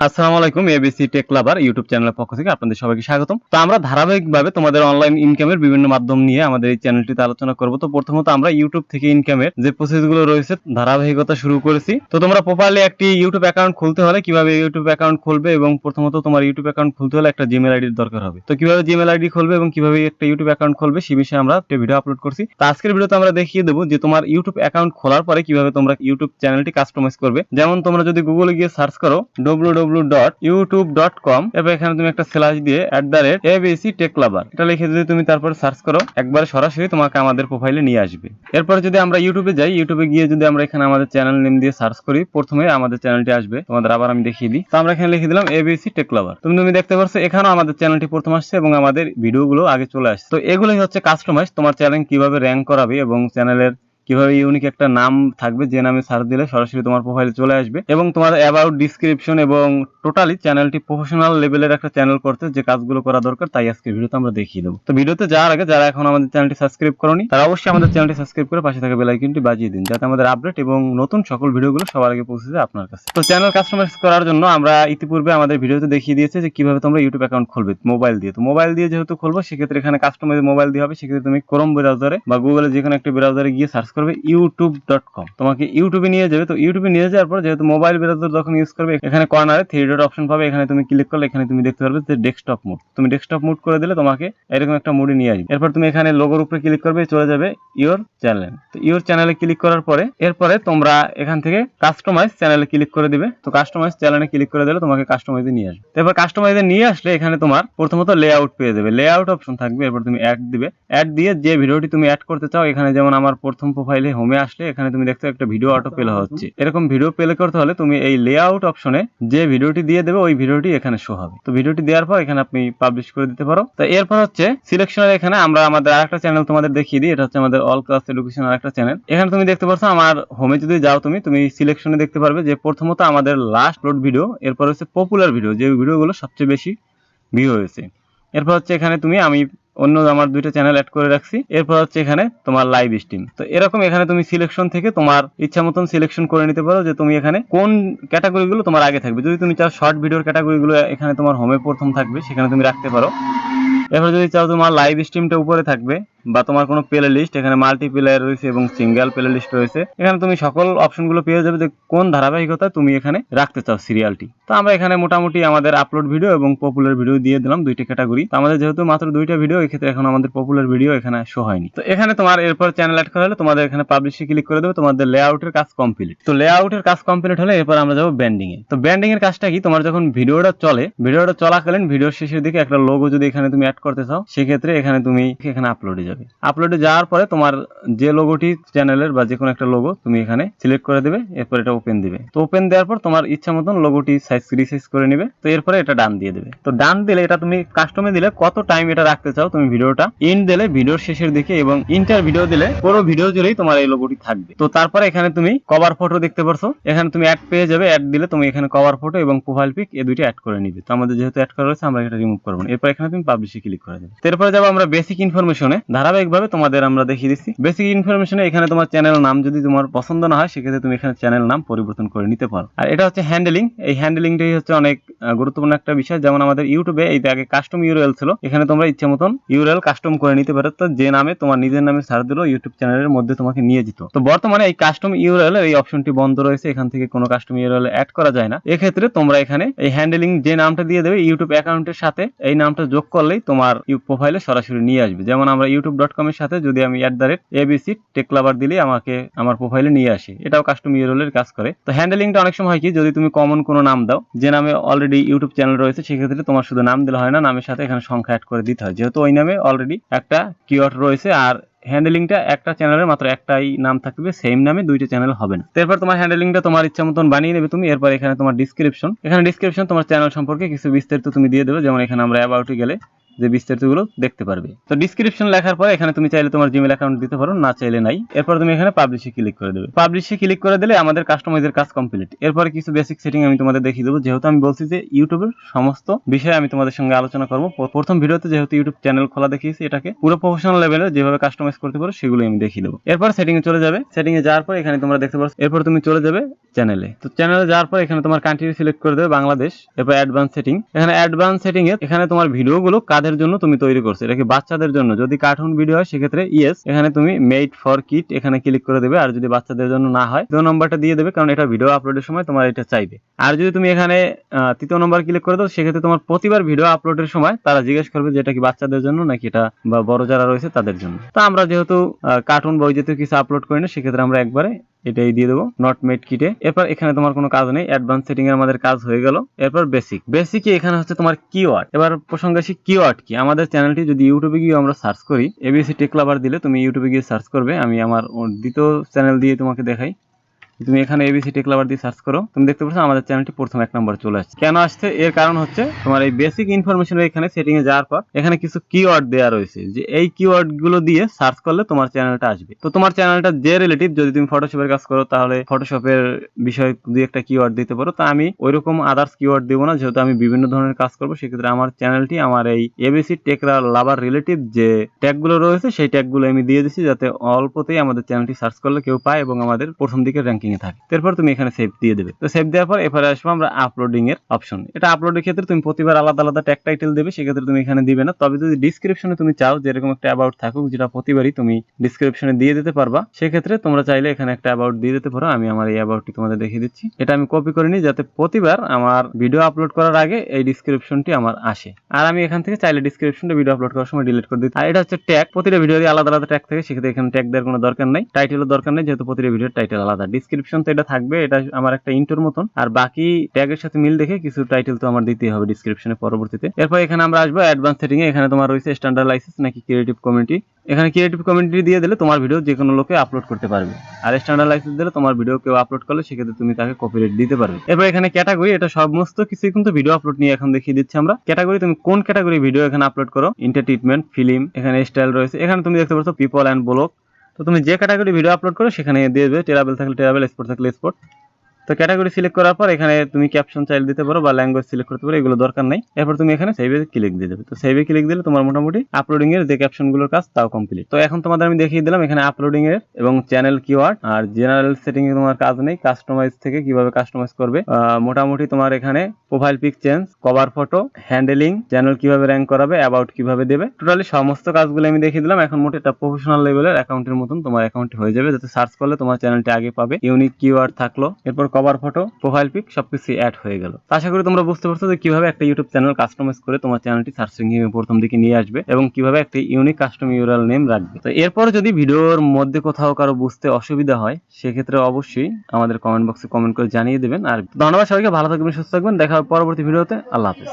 আসসালামু আলাইকুম, ABC take লাভার YouTube চ্যানেলের পক্ষ থেকে আপনাদের সবাইকে স্বাগতম। তো আমরা ধারাবাহিকভাবে তোমাদের অনলাইন ইনকামের বিভিন্ন মাধ্যম নিয়ে আমাদের এই চ্যানেলটিতে আলোচনা করব। তো প্রথমত আমরা ইউটিউব থেকে ইনকামের যে প্রসেসগুলো রয়েছে ধারাবাহিকতা শুরু করেছি। তো তোমরা প্রপারলি একটি ইউটিউব অ্যাকাউন্ট খুলতে হলে কিভাবে ইউটিউব অ্যাকাউন্ট খুলবে এবং প্রথমত তোমার ইউটিউব অ্যাকাউন্ট খুলতে হলে একটা জিমেল আইডির দরকার হবে। তো কিভাবে জিমেল আইডি খুলবে এবং কিভাবে একটা ইউটিউব অ্যাকাউন্ট খুলবে সেই বিষয়ে আমরা একটা ভিডিও আপলোড করছি। তো আজকের ভিডিওতে আমরা দেখিয়ে দেবো যে তোমার ইউটিউব অ্যাকাউন্ট খোলার পরে কিভাবে তোমরা ইউটিউব চ্যানেলটি কাস্টমাইজ করবে। যেমন তোমরা যদি গুগলে গিয়ে সার্চ করো www.youtube.com, এবার এখানে তুমি একটা স্ল্যাশ দিয়ে @abctechlover এটা লিখে যদি তুমি তারপর সার্চ করো, একবার সরাসরি তোমাকে আমাদের প্রোফাইলে নিয়ে আসবে। এরপরে যদি আমরা ইউটিউবে যাই, ইউটিউবে গিয়ে যদি আমরা এখানে আমাদের চ্যানেল নেম দিয়ে সার্চ করি, প্রথমে আমাদের চ্যানেলটি আসবে। তোমাদের আবার আমি দেখিয়ে দিই। তো আমরা এখানে লিখে দিলাম ABC Tech Lover। তুমি দেখতে পাচ্ছ এখানেও আমাদের চ্যানেলটি প্রথম আসছে এবং আমাদের ভিডিওগুলো আগে চলে আসছে। তো এগুলোই হচ্ছে কাস্টমাইজ, তোমার চ্যানেল কিভাবে র্যাঙ্ক করাবে এবং চ্যানেলের কিভাবে ইউনিক একটা নাম থাকবে, যে নামে সার্চ দিলে সরাসরি তোমার প্রোফাইলে চলে আসবে এবং তোমার অ্যাবাউট, ডিসক্রিপশন এবং টোটালি চ্যানেলটি প্রফেশনাল লেভেলের একটা চ্যানেল করতে যে কাজগুলো করা দরকার তাই আজকের ভিডিওতে আমরা দেখিয়ে দেবো। তো ভিডিওতে যাওয়ার আগে যারা এখন আমাদের চ্যানেলটি সাবস্ক্রাইব করোনি তারা অবশ্যই আমাদের চ্যানেলটি সাবস্ক্রাইব করে পাশে থাকা বেল আইকনটি বাজিয়ে দিন, যাতে আমাদের আপডেট এবং নতুন সকল ভিডিওগুলো সবার আগে পৌঁছে যায় আপনার কাছে। তো চ্যানেল কাস্টমাইজ করার জন্য আমরা ইতিপূর্বে আমাদের ভিডিওতে দেখিয়ে দিয়েছি যে কিভাবে তোমরা ইউটিউব অ্যাকাউন্ট খুলবে মোবাইল দিয়ে। তো মোবাইল দিয়ে যেহেতু খুলবো, সেক্ষেত্রে এখানে কাস্টমাইজ মোবাইল দিয়ে হবে। সেক্ষেত্রে তুমি ক্রোম ব্রাউজারে বা গুগলে যে কোনো একটা ব্রাউজারে গিয়ে সার্চ করবে youtube.com, তোমাকে ইউটিউবে নিয়ে যাবে। তো ইউটিউবে নিয়ে যাওয়ার পর যেহেতু মোবাইল ব্রাউজার যখন ইউজ করবে, এখানে কর্নারে 3 ডট অপশন পাবে, এখানে তুমি ক্লিক করলে এখানে তুমি দেখতে পারবে যে ডেস্কটপ মোড। তুমি ডেস্কটপ মোড করে দিলে তোমাকে এরকম একটা মোডে নিয়ে আসবে। এরপর তুমি এখানে লোগোর উপরে ক্লিক করবে, চলে যাবে ইওর চ্যানেল। তো ইওর চ্যানেলে ক্লিক করার পরে এরপরে তোমরা এখান থেকে কাস্টমাইজ চ্যানেলে ক্লিক করে দিবে। তো কাস্টমাইজ চ্যানেলে ক্লিক করে দিলে তোমাকে কাস্টমাইজে নিয়ে আসবে। এরপর কাস্টমাইজে নিয়ে আসলে এখানে তোমার প্রথমত লেআউট পেয়ে যাবে, লেআউট অপশন থাকবে। এরপর তুমি অ্যাড দিবে, অ্যাড দিয়ে যে ভিডিওটি তুমি অ্যাড করতে চাও, এখানে যেমন আমার প্রথম প্রোফাইলে হোমে আসলে এখানে তুমি দেখতে একটা ভিডিও অটো প্লে হচ্ছে। এরকম ভিডিও প্লে করতে হলে তুমি এই লেআউট অপশনে যে ভিডিওটি দিয়ে দেবে ওই ভিডিওটি এখানে শো হবে। তো ভিডিওটি দেওয়ার পর এখানে আপনি পাবলিশ করে দিতে পারো। তো এরপর হচ্ছে সিলেকশনের, এখানে আমরা আমাদের আরেকটা চ্যানেল তোমাদের দেখিয়ে দিই। এটা হচ্ছে আমাদের অল ক্লাস এডুকেশন আরেকটা চ্যানেল। এখানে তুমি দেখতে পাচ্ছ আমার হোমে যদি যাও তুমি সিলেকশনে দেখতে পারবে যে প্রথমত আমাদের লাস্ট আপলোড ভিডিও, এরপর হচ্ছে পপুলার ভিডিও, যে ভিডিওগুলো সবচেয়ে বেশি ভিউ হয়েছে। এরপর হচ্ছে এখানে আমি অন্য আমার দুইটা চ্যানেল অ্যাড করে রাখছি। এরপর হচ্ছে এখানে তোমার লাইভ স্ট্রিম। তো এরকম এখানে তুমি সিলেকশন থেকে তোমার ইচ্ছা মতন সিলেকশন করে নিতে পারো যে তুমি এখানে কোন ক্যাটাগরিগুলো তোমার আগে থাকবে। যদি তুমি চাও শর্ট ভিডিওর ক্যাটাগরিগুলো এখানে তোমার হোমে প্রথম থাকবে, সেখানে তুমি রাখতে পারো। এরপর যদি চাও তোমার লাইভ স্ট্রিমটা উপরে থাকবে, বা তোমার কোনো প্লে লিস্ট, এখানে মাল্টি প্লেয়ার রয়েছে এবং সিঙ্গেল প্লে লিস্ট রয়েছে, এখানে তুমি সকল অপশনগুলো পেয়ে যাবে যে কোন ধারাবাহিকতা তুমি এখানে রাখতে চাও সিরিয়ালটি। তো আমরা এখানে মোটামুটি আমাদের আপলোড ভিডিও এবং পপুলার ভিডিও দিয়ে দিলাম দুইটা ক্যাটাগরি। তো আমাদের যেহেতু মাত্র দুইটা ভিডিও, এক্ষেত্রে এখন আমাদের পপুলার ভিডিও এখানে শো হয়নি। তো এখানে তোমার এরপর চ্যানেল অ্যাড করা হলে তোমাদের এখানে পাবলিশে ক্লিক করে দেবে, তোমাদের লেআউটের কাজ কমপ্লিট। তো লেআউটের কাজ কমপ্লিট হলে এরপর আমরা যাবো ব্যান্ডিং এ। তো ব্যান্ডিং এর কাজটা কি, তোমার যখন ভিডিওটা চলে, ভিডিওটা চলাকালীন ভিডিওর শেষের দিকে একটা লোগো যদি এখানে তুমি অ্যাড করতে চাও, সেক্ষেত্রে এখানে তুমি এখানে আপলোডে যাবে। আপলোডে যাওয়ার পরে তোমার যে লোগোটি চ্যানেলের বা যে কোনো একটা লোগো তুমি এখানে সিলেক্ট করে দেবে। এরপর এটা ওপেন দিবে। তো ওপেন দেওয়ার পর তোমার ইচ্ছা মতন লোগোটি সাইজ রিসাইজ করে নিবে। তো এরপরে এটা ডান দিয়ে দেবে। তো ডান দিলে এটা তুমি কাস্টমে দিলে কত টাইম এটা রাখতে চাও তুমি ভিডিওটা, ইন্ড দিলে ভিডিওর শেষের দিকে এবং ইন্টার ভিডিও দিলে পুরো ভিডিও জুড়েই তোমার এই লোগোটি থাকবে। তো তারপরে এখানে তুমি কভার ফটো দেখতে পারছো, এখানে তুমি অ্যাড পেয়ে যাবে। অ্যাড দিলে তুমি এখানে কভার ফটো এবং প্রোফাইল পিক এই দুইটা অ্যাড করে নিবে। তো আমাদের যেহেতু অ্যাড করা রয়েছে আমরা এটা রিমুভ করবো না। এরপর এখানে তুমি পাবলিশে ক্লিক করে দেবে। এরপরে যাবো আমরা বেসিক ইনফরমেশনে। ধারাবাহিকভাবে তোমাদের আমরা দেখিয়ে দিচ্ছি বেসিক ইনফরমেশনে। এখানে তোমার চ্যানেল নাম যদি তোমার পছন্দ না হয়, সেক্ষেত্রে তুমি এখানে চ্যানেল নাম পরিবর্তন করে নিতে পারো। আর এটা হচ্ছে হ্যান্ডেলিং। এই হ্যান্ডেলিংটাই হচ্ছে অনেক গুরুত্বপূর্ণ একটা বিষয়। যেমন আমাদের ইউটিউবে এই আগে কাস্টম ইউআরএল ছিল, এখানে তোমরা ইচ্ছা মতন ইউআরএল কাস্টম করে নিতে পারো। তো যে নামে তোমার নিজের নামে সার্চ দিলেও ইউটিউব চ্যানেলের মধ্যে তোমাকে নিয়ে যেত। তো বর্তমানে এই কাস্টম ইউআরএল এই অপশনটি বন্ধ রয়েছে, এখান থেকে কোনো কাস্টম ইউআরএল অ্যাড করা যায় না। এক্ষেত্রে তোমরা এখানে এই হ্যান্ডেলিং যে নামটা দিয়ে দেবে ইউটিউব অ্যাকাউন্টের সাথে, এই নামটা যোগ করলেই তোমার প্রোফাইলে সরাসরি নিয়ে আসবে। যেমন আমরা youtube.com এর সাথে যদি আমি @abctechlover দিলে আমাকে আমার প্রোফাইলে নিয়ে আসে, এটাও কাস্টম ইউআরএল এর কাজ করে। তো হ্যান্ডেলিংটা অনেক সময় হয় কি, যদি তুমি কমন কোনো নাম দাও, যে নামে অলরেডি ইউটিউব চ্যানেল রয়েছে, সেক্ষেত্রে তোমার শুধু নাম দিলে হয় না, নামের সাথে এখানে সংখ্যা অ্যাড করে দিতে হয়, যেহেতু ওই নামে অলরেডি একটা কিওয়ার্ড রয়েছে। আর হ্যান্ডেলিংটা একটা চ্যানেলের মাত্র একটাই নাম থাকবে, সেম নামে দুইটা চ্যানেল হবে না। এরপর তোমার হ্যান্ডেলিংটা তোমার ইচ্ছা মতন বানিয়ে নেবে তুমি। এরপর এখানে তোমার ডিসক্রিপশন, এখানে ডিসক্রিপশন তোমার চ্যানেল সম্পর্কে কিছু বিস্তারিত তুমি দিয়ে দেবে। যেমন এখানে আমরা অ্যাবাউটে গেলে যে বিস্তারিতগুলো দেখতে পারবে। তো ডেসক্রিপশন লেখার পরে এখানে তুমি চাইলে তোমার জিমেল অ্যাকাউন্ট দিতে পারো, না চাইলে নাই। এরপর তুমি এখানে পাবলিশে ক্লিক করে দেবে। পাবলিশে ক্লিক করে দিলে আমাদের কাস্টমাইজের কাজ কমপ্লিট। এরপরে কিছু বেসিক সেটিং আমি তোমাদের দেখিয়ে দেবো, যেহেতু আমি বলছি যে ইউটিউবের সমস্ত বিষয়ে আমি তোমাদের সঙ্গে আলোচনা করবো। প্রথম ভিডিওতে যেহেতু ইউটিউব চ্যানেল খোলা দেখিয়েছি, এটাকে পুরো প্রফেশনাল লেভেলে যেভাবে কাস্টমাইজ করতে পারো সেগুলো আমি দেখিয়ে দেবো। এরপর সেটিং এ চলে যাবে। সেটিং এ যাওয়ার পর এখানে তোমরা দেখতে পাচ্ছ, এরপর তুমি চলে যাবে চ্যানেলে। তো চ্যানেলে যাওয়ার পর এখানে তোমার কান্ট্রি সিলেক্ট করে দেবে বাংলাদেশ। এরপর অ্যাডভান্স সেটিং, এখানে অ্যাডভান্স সেটিং এ এখানে তোমার ভিডিওগুলো কাদের জন্য তুমি তৈরি করছো, এটা কি বাচ্চাদের জন্য? যদি কার্টুন ভিডিও হয় সেক্ষেত্রে ইয়েস, এখানে তুমি মেড ফর কিড এখানে ক্লিক করে দেবে। আর যদি বাচ্চাদের জন্য না হয় দ্বিতীয় নম্বরটা দিয়ে দেবে, কারণ এটা ভিডিও আপলোডের সময় তোমার এটা চাইবে। আর যদি তুমি এখানে তৃতীয় নম্বর ক্লিক করে দাও, সেক্ষেত্রে তোমার প্রতিবার ভিডিও আপলোডের সময় তারা জিজ্ঞেস করবে যে এটা কি বাচ্চাদের জন্য নাকি এটা বা বড় যারা রয়েছে তাদের জন্য। তো আমরা যেহেতু কার্টুন বই জাতীয় কিছু আপলোড করি না, সেক্ষেত্রে আমরা একবারে এটাই দিয়ে দেবো, নট মেড কিটে। এরপর এখানে তোমার কোনো কাজ নেই, অ্যাডভান্স সেটিং এর আমাদের কাজ হয়ে গেল। এরপর বেসিক এখানে হচ্ছে তোমার কিওয়ার্ড। এবার প্রসঙ্গে আসি, কিওয়ার্ড কি? আমাদের চ্যানেলটি যদি ইউটিউবে গিয়ে আমরা সার্চ করি, এবিসি টেক লাভার দিলে তুমি ইউটিউবে গিয়ে সার্চ করবে। আমি আমার দ্বিতীয় চ্যানেল দিয়ে তোমাকে দেখাই। তুমি এখানে এবিসি টেক লাভার দিয়ে সার্চ করো, তুমি দেখতে পাচ্ছ আমাদের চ্যানেলটি প্রথম 1 নম্বরে চলে আসছে। কেন আসছে? এর কারণ হচ্ছে তোমার এই বেসিক ইনফরমেশন এখানে সেটিং এ যাওয়ার পর এখানে কিছু কিওয়ার্ড দেওয়া রয়েছে, যে এই কিওয়ার্ড গুলো দিয়ে সার্চ করলে তোমার চ্যানেলটা আসবে। তো তোমার চ্যানেলটা যে রিলেটিভ, যদি তুমি ফটোশপের কাজ করো তাহলে ফটোশপের বিষয়ে দুই একটা কিওয়ার্ড দিতে পারো। তা আমি ওইরকম আদার্স কিওয়ার্ড দেবো না, যেহেতু আমি বিভিন্ন ধরনের কাজ করবো। সেক্ষেত্রে আমার চ্যানেলটি আমার এই এবিসি টেক লাভার রিলেটিভ যে ট্যাগ গুলো রয়েছে সেই ট্যাগ গুলো আমি দিয়ে দিচ্ছি, যাতে অল্পতেই আমাদের চ্যানেলটি সার্চ করলে কেউ পায় এবং আমাদের প্রথম দিকে র্যাঙ্কিং এ থাকে। তারপর তুমি এখানে সেভ দিয়ে দেবে। তো সেভ দেওয়ার পর এরপরে আসবো আমরা আপলোডিং এর অপশন। এটা আপলোডের ক্ষেত্রে তুমি প্রতিবার আলাদা আলাদা ট্যাগ টাইটেল দেবে, সেক্ষেত্রে তুমি এখানে দিবে না। তবে যদি ডেসক্রিপশনে তুমি চাও যে এরকম একটা অ্যাবাউট থাকুক, যেটা প্রতিবারই তুমি ডেসক্রিপশনে দিয়ে দিতে পারবা, সেক্ষেত্রে তোমরা চাইলে এখানে একটা অ্যাবাউট দিয়ে দিতে পারো। আমি আমার এই অ্যাবাউটটি তোমাদের দেখিয়ে দিচ্ছি। এটা আমি কপি করে নিই, যাতে প্রতিবার আমার ভিডিও আপলোড করার আগে এই ডেসক্রিপশনটি আমার আসে। আর আমি এখান থেকে চাইলে ডেসক্রিপশনটা ভিডিও আপলোড করার সময় ডিলিট করে দিই। আর এটা হচ্ছে ট্যাগ, প্রতিটা ভিডিওরই আলাদা আলাদা ট্যাগ থাকে, সেক্ষেত্রে এখানে ট্যাগ দেওয়ার কোনো দরকার নেই, টাইটেলও দরকার নেই, যেহেতু প্রতিটা ভিডিওর টাইটেল আলাদা। ডেসক্রিপশন তো এটা থাকবে, এটা আমার একটা ইন্টোর মতন, আর বাকি ট্যাগের সাথে মিল দেখে কিছু টাইটেল তো আমার দিতেই হবে ডেসক্রিপশনে পরবর্তীতে। এরপর এখানে আমরা আসবো অ্যাডভান্স সেটিং এ। এখানে তোমার রয়েছে স্ট্যান্ডার্ড লাইসেন্স নাকি ক্রিয়েটিভ কমিউনিটি। এখানে ক্রিয়েটিভ কমিউনিটি দিয়ে দিলে তোমার ভিডিও যে কোনো লোকে আপলোড করতে পারবে, আর স্ট্যান্ডার্ড লাইসেন্স দিলে তোমার ভিডিও কেউ আপলোড করলে সেক্ষেত্রে তুমি তাকে কপিরাইট দিতে পারবে। এরপর এখানে ক্যাটাগরি, এটা সমস্ত কিছু কিন্তু ভিডিও আপলোড নিয়ে এখন দেখিয়ে দিচ্ছি আমরা। ক্যাটাগরি, তুমি কোন ক্যাটাগরি ভিডিও এখানে আপলোড করো, এন্টারটেইনমেন্ট, ফিল্ম, এখানে স্টাইল রয়েছে। এখানে তুমি দেখতে পাচ্ছ পিপল অ্যান্ড ব্লগ। তো তুমি যে ক্যাটাগরি ভিডিও আপলোড করো সেখানে দিয়ে দেবে, ট্রাভেল থাকলে ট্রাভেল, স্পোর্ট থাকলে স্পোর্ট। তো ক্যাটাগরি সিলেক্ট করার পর এখানে তুমি ক্যাপশন চাইলে দিতে পারো বা ল্যাঙ্গুয়েজ সিলেক্ট করতে পারো, এগুলো দরকার নাই। এরপর তুমি এখানে সেভে ক্লিক দিয়ে দেবে। তো সেভে ক্লিক দিলে তোমার মোটামুটি আপলোডিং এর যে ক্যাপশনগুলোর কাজ তাও কমপ্লিট। তো এখন তোমাদের আমি দেখিয়ে দিলাম এখানে আপলোডিং এর এবং চ্যানেল কিওয়ার্ড। আর জেনারেল সেটিং এ তোমার কাজ নেই, কাস্টমাইজ থেকে কিভাবে কাস্টমাইজ করবে। মোটামুটি তোমার এখানে profile pic change, cover photo, handling, channel কিভাবে র্যাঙ্ক করাবে, অ্যাবাউট কিভাবে দেবে, টোটালি সমস্ত কাজগুলো আমি দেখিয়ে দিলাম। এখন মোটে একটা প্রফেশনাল লেভেলের অ্যাকাউন্টের মতন তোমার অ্যাকাউন্ট হয়ে যাবে, যাতে সার্চ করলে তোমার চ্যানেলটি আগে পাবে। ইউনিক কিওয়ার্ড থাকলো, এরপর কভার ফটো, প্রোফাইল পিক সবকিছু অ্যাড হয়ে গেল। আশা করি তোমরা বুঝতে পারছো যে কিভাবে একটা ইউটিউব চ্যানেল কাস্টমাইজ করে তোমার চ্যানেলটি সার্চ র্যাঙ্কিং এর প্রথম দিকে নিয়ে আসবে এবং কিভাবে একটা ইউনিক কাস্টম ইউআরএল নেম রাখবে। তো এরপর যদি ভিডিওর মধ্যে কোথাও কারো বুঝতে অসুবিধা হয়, সেক্ষেত্রে অবশ্যই আমাদের কমেন্ট বক্সে কমেন্ট করে জানিয়ে দেবেন। আর ধন্যবাদ সবাইকে, ভালো থাকবেন, সুস্থ থাকবেন, দেখা হবে পরবর্তী ভিডিওতে। আল্লাহ হাফেজ।